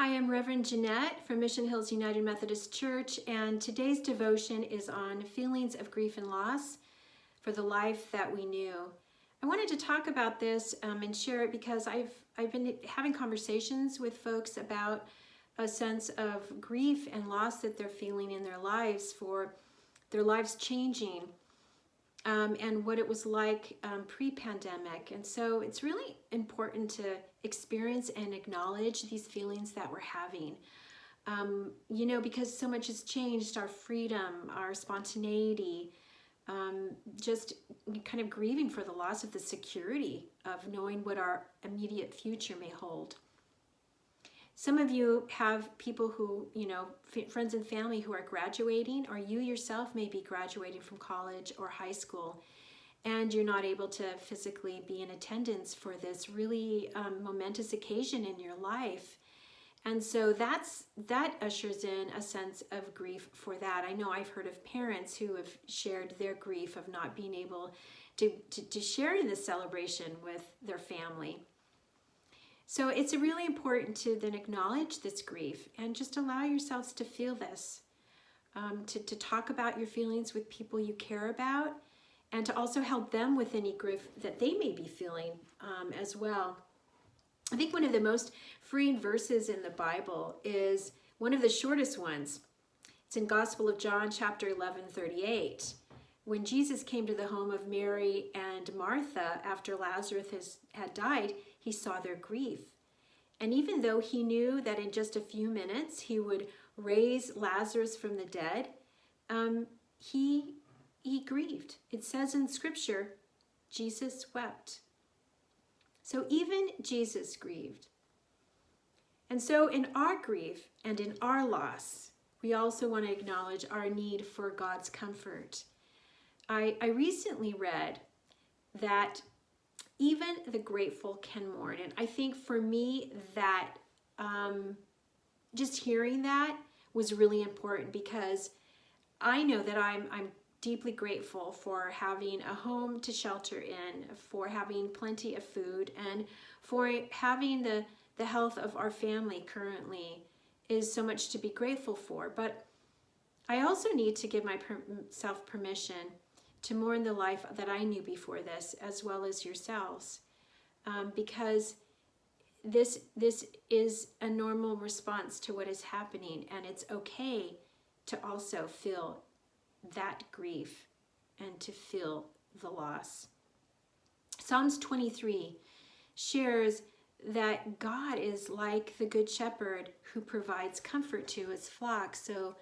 Hi, I'm Reverend Jeanette from Mission Hills United Methodist Church, and today's devotion is on feelings of grief and loss for the life that we knew. I wanted to talk about this and share it because I've been having conversations with folks about a sense of grief and loss that they're feeling in their lives for their lives changing and what it was like pre-pandemic. And so it's really important to experience and acknowledge these feelings that we're having. Because so much has changed, our freedom, our spontaneity, just kind of grieving for the loss of the security of knowing what our immediate future may hold. Some of you have people who, friends and family who are graduating, or you yourself may be graduating from college or high school, and you're not able to physically be in attendance for this really momentous occasion in your life. And so that ushers in a sense of grief for that. I know I've heard of parents who have shared their grief of not being able to share in this celebration with their family. So it's really important to then acknowledge this grief and just allow yourselves to feel this, to talk about your feelings with people you care about, and to also help them with any grief that they may be feeling as well. I think one of the most freeing verses in the Bible is one of the shortest ones. It's in Gospel of John, chapter 11:38. When Jesus came to the home of Mary and Martha after Lazarus had died, he saw their grief. And even though he knew that in just a few minutes he would raise Lazarus from the dead, he grieved. It says in Scripture, Jesus wept. So even Jesus grieved. And so in our grief and in our loss, we also want to acknowledge our need for God's comfort. I recently read that even the grateful can mourn. And I think for me that just hearing that was really important, because I know that I'm deeply grateful for having a home to shelter in, for having plenty of food, and for having the health of our family currently is so much to be grateful for. But I also need to give myself permission to mourn the life that I knew before this, as well as yourselves, because this is a normal response to what is happening, and it's okay to also feel that grief and to feel the loss. Psalms 23 shares that God is like the good shepherd who provides comfort to his flock. So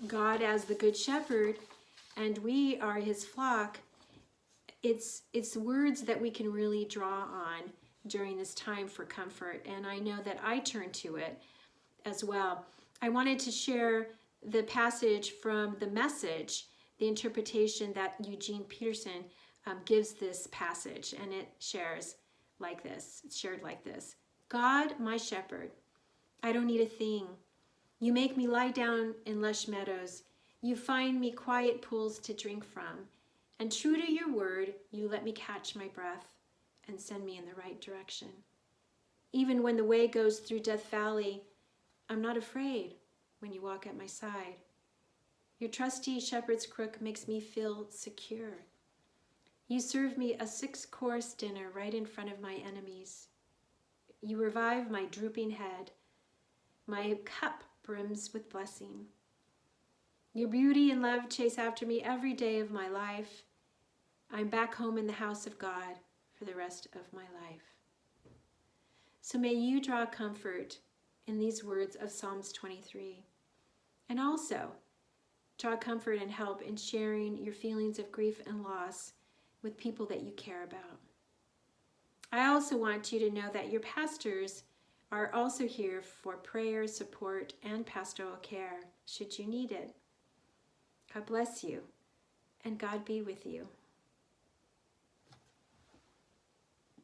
God as the good shepherd, and we are his flock. It's words that we can really draw on during this time for comfort, and I know that I turn to it as well. I wanted to share the passage from The Message, the interpretation that Eugene Peterson gives this passage, and it shares like this. It's shared like this. God, my shepherd, I don't need a thing. You make me lie down in lush meadows. You find me quiet pools to drink from. And true to your word, you let me catch my breath and send me in the right direction. Even when the way goes through Death Valley, I'm not afraid when you walk at my side. Your trusty shepherd's crook makes me feel secure. You serve me a 6-course dinner right in front of my enemies. You revive my drooping head. My cup brims with blessing. Your beauty and love chase after me every day of my life. I'm back home in the house of God for the rest of my life. So may you draw comfort in these words of Psalms 23. And also draw comfort and help in sharing your feelings of grief and loss with people that you care about. I also want you to know that your pastors are also here for prayer, support, and pastoral care should you need it. God bless you, and God be with you.